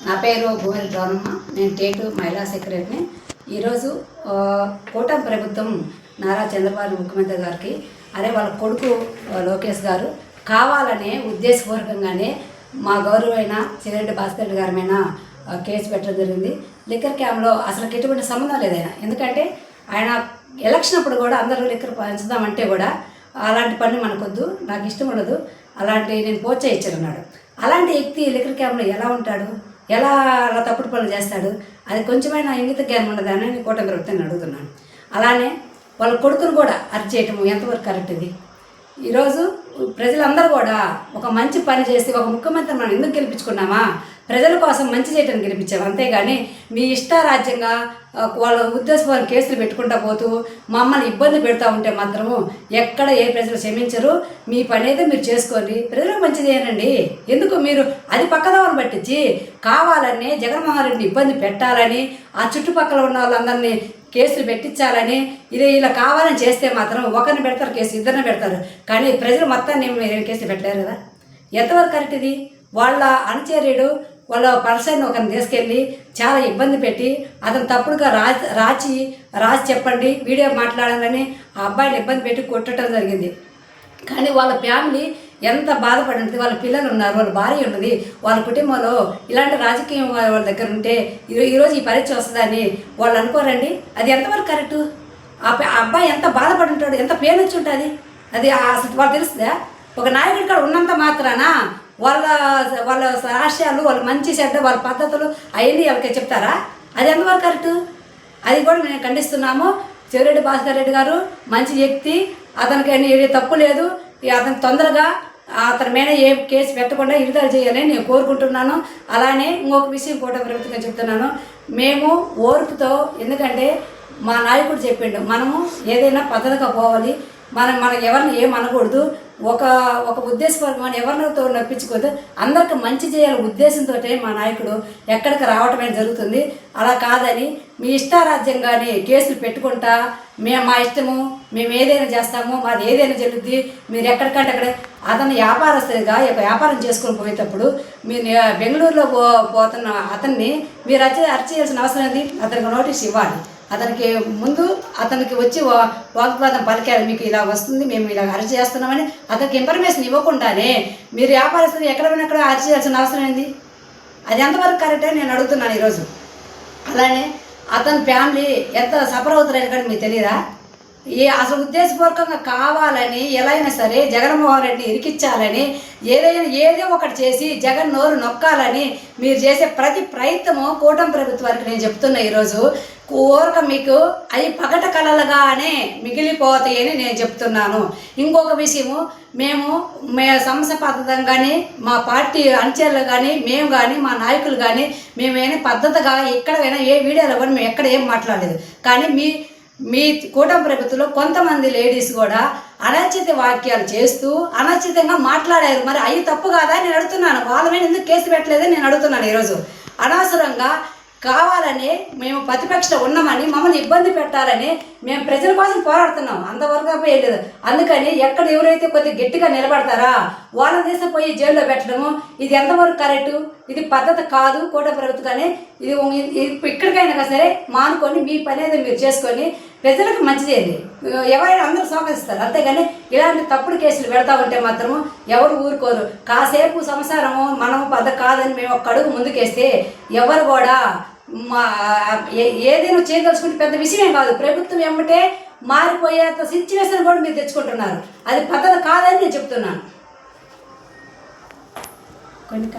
నా పేరు భూమిరెడ్డి రానమ్మ. నేను టేటు మహిళా సెక్రటరీని. ఈరోజు కూటమి ప్రభుత్వం నారా చంద్రబాబు ముఖ్యమంత్రి గారికి వాళ్ళ కొడుకు లోకేష్ గారు కావాలనే ఉద్దేశపూర్వకంగానే మా గౌరవైన చిరెడ్డి భాస్కర్ గారి మీద కేసు పెట్టడం జరిగింది. లిక్కర్ క్యాంప్లో అసలు ఎటువంటి సంబంధం లేదు ఆయన. ఎందుకంటే ఆయన ఎలక్షన్ అప్పుడు కూడా అందరూ లిక్కర్ పంచుదామంటే కూడా అలాంటి పని మనకొద్దు, నాకు ఇష్టం ఉండదు, అలాంటి నేను ప్రోత్సహించానన్నాడు. అలాంటి వ్యక్తి లిక్కర్ క్యాంప్లో ఎలా ఉంటాడు, ఎలా అలా తప్పుడు పనులు చేస్తాడు? అది కొంచెమైనా ఇంగిత జ్ఞానం ఉండదని నేను కూటమి ప్రభుత్వాన్ని అడుగుతున్నాను. అలానే వాళ్ళ కొడుకును కూడా అరెస్ట్ చేయటము ఎంతవరకు కరెక్ట్? ఇది ఈరోజు ప్రజలందరూ కూడా ఒక మంచి పని చేసి ఒక ముఖ్యమంత్రి మనం ఎందుకు గెలిపించుకున్నామా? ప్రజల కోసం మంచి చేయడానికి గెలిపించాము. అంతేగాని మీ ఇష్టారాజ్యంగా వాళ్ళ ఉద్దేశపూర్వక కేసులు పెట్టుకుంటా పోతూ మమ్మల్ని ఇబ్బంది పెడతా ఉంటే మాత్రము ఎక్కడ ఏ ప్రజలు క్షమించరు. మీ పని అయితే మీరు చేసుకొని ప్రజలకు మంచి చేయనండి. ఎందుకు మీరు అది పక్కదోవను పట్టించి కావాలని జగన్మోహన్ రెడ్డిని ఇబ్బంది పెట్టాలని, ఆ చుట్టుపక్కల ఉన్న వాళ్ళందరినీ కేసులు పెట్టించాలని, ఇలా కావాలని చేస్తే మాత్రం ఒకరిని పెడతారు కేసు, ఇద్దరిని పెడతారు. కానీ ప్రజలు మొత్తాన్ని కేసులు పెట్టలేరు కదా. ఎంతవరకు కరెక్ట్ ఇది? వాళ్ళ అనుచర్యుడు వాళ్ళ పర్సన్ ఒకరిని తీసుకెళ్ళి చాలా ఇబ్బంది పెట్టి అతను తప్పుడుగా రాసి చెప్పండి, వీడియో మాట్లాడాలని ఆ అబ్బాయిని ఇబ్బంది పెట్టి కొట్టడం జరిగింది. కానీ వాళ్ళ ఫ్యామిలీ ఎంత బాధపడి ఉంటుంది. వాళ్ళ పిల్లలు ఉన్నారు, వాళ్ళ భార్య ఉన్నది, వాళ్ళ కుటుంబంలో ఇలాంటి రాజకీయం వాళ్ళ దగ్గర ఉంటే ఈరోజు ఈ పరీక్ష వస్తుందని వాళ్ళు అనుకోరండి. అది ఎంతవరకు కరెక్టు? ఆ అబ్బాయి ఎంత బాధపడి ఉంటాడు, ఎంత పెయిన్ వచ్చి ఉంటుంది. అది అసలు వాళ్ళు తెలుస్తుందా? ఒక నాయకుడి కాడ ఉన్నంత మాత్రాన వాళ్ళ రాష్ట్రాలు, వాళ్ళ మంచి చెడ్డ, వాళ్ళ పద్ధతులు అవన్నీ వాళ్ళకి చెప్తారా? అది ఎంతవరకు కరెక్టు? అది కూడా మేము ఖండిస్తున్నాము. చిరెడ్డి భాస్కర్ రెడ్డి గారు మంచి వ్యక్తి, అతనికి ఏ తప్పు లేదు. అతను తొందరగా అతని మీద ఏ కేసు పెట్టకుండా విడుదల చేయాలని నేను కోరుకుంటున్నాను. అలానే ఇంకొక విషయం కూడా ప్రభుత్వంగా చెప్తున్నాను, మేము ఓర్పుతో, ఎందుకంటే మా నాయకుడు చెప్పిండు మనము ఏదైనా పద్ధతిగా పోవాలి, మనం ఎవరిని ఏమనకూడదు, ఒక ఉద్దేశపూర్వకమైన ఎవరితో నప్పించుకోవద్దు, అందరికి మంచి చేయాలి ఉద్దేశంతో మా నాయకుడు ఎక్కడికి రావటమే జరుగుతుంది. అలా కాదని మీ ఇష్టారాజ్యంగానే కేసులు పెట్టుకుంటా మా ఇష్టము, మేము ఏదైనా చేస్తాము, మాది ఏదైనా జరుగుద్ది, మీరు ఎక్కడికంటే అక్కడ. అతను వ్యాపారస్తుడిగా వ్యాపారం చేసుకొని పోయేటప్పుడు మీరు బెంగళూరులో పోతున్న అతన్ని మీరు అరెస్ట్ చేయాల్సిన అవసరం ఏంది? అతనికి నోటీస్ ఇవ్వాలి. అతనికి ముందు అతనికి వచ్చి వాగ్వాదం పలికారు, మీకు ఇలా వస్తుంది, మేము ఇలా అరెస్ట్ చేస్తున్నామని అతనికి ఇన్ఫర్మేషన్ ఇవ్వకుండానే మీరు వ్యాపారస్తులు ఎక్కడ పోయినా అక్కడ అరెస్ట్ చేయాల్సిన అవసరం ఏంది? అది ఎంతవరకు కరెక్టే నేను అడుగుతున్నాను ఈరోజు. అలానే అతని ఫ్యామిలీ ఎంత సఫర్ అవుతారని కానీ మీకు తెలియదా? అసలు ఉద్దేశపూర్వకంగా కావాలని ఎలా అయినా సరే జగన్మోహన్ రెడ్డిని ఇరికించాలని, ఏదో ఒకటి చేసి జగన్ నోరు నొక్కాలని మీరు చేసే ప్రతి ప్రయత్నము కూటమి ప్రభుత్వానికి నేను చెప్తున్నా ఈరోజు కోరిక మీకు అవి పగట కళలుగానే మిగిలిపోతాయని నేను చెప్తున్నాను. ఇంకొక విషయము, మేము సంస్థాపకం కానీ మా పార్టీ అంచెలు కానీ మేము కానీ మా నాయకులు కానీ మేమేమైనా పద్ధతిగా ఎక్కడైనా ఏ వీడియోలో కూడా మేము ఎక్కడ ఏం మాట్లాడలేదు. కానీ మీ కూటమి ప్రభుత్వంలో కొంతమంది లేడీస్ కూడా అనచిత వాక్యాలు చేస్తూ అనచితంగా మాట్లాడారు. మరి అవి తప్పు కాదా నేను అడుగుతున్నాను. వాళ్ళ మీద ఎందుకు కేసు పెట్టలేదని నేను అడుగుతున్నాను ఈరోజు. అనవసరంగా కావాలని మేము ప్రతిపక్షంలో ఉన్నామని మమ్మల్ని ఇబ్బంది పెట్టాలని మేము ప్రజల కోసం పోరాడుతున్నాం, అంతవరకు పోయలేదు. అందుకని ఎక్కడ ఎవరైతే కొద్దిగా గట్టిగా నిలబడతారా వాళ్ళని తీసుకుపోయి జైల్లో పెట్టడము ఇది ఎంతవరకు కరెక్టు? ఇది పద్ధతి కాదు. కూటమి ప్రభుత్వాన్ని ఇది ఇక్కడికైనా సరే మానుకొని మీ పని ఏదో మీరు చేసుకొని ప్రజలకు మంచి చేయండి. ఎవరైనా అందరూ స్వాగతిస్తారు, అంతేగాని ఇలాంటి తప్పుడు కేసులు పెడతా ఉంటే మాత్రము ఎవరు ఊరుకోరు. కాసేపు సంసారము మనము పద్ధతి కాదని మేము ఒక అడుగు ముందుకేస్తే ఎవరు కూడా ఏదైనా చేయదలుచుకుంటే పెద్ద విషయమే కాదు. ప్రభుత్వం ఏమంటే మారిపోయేంత సిచ్యువేషన్ కూడా మీరు తెచ్చుకుంటున్నారు. అది పద్ధతి కాదని నేను చెప్తున్నాను. కొన్ని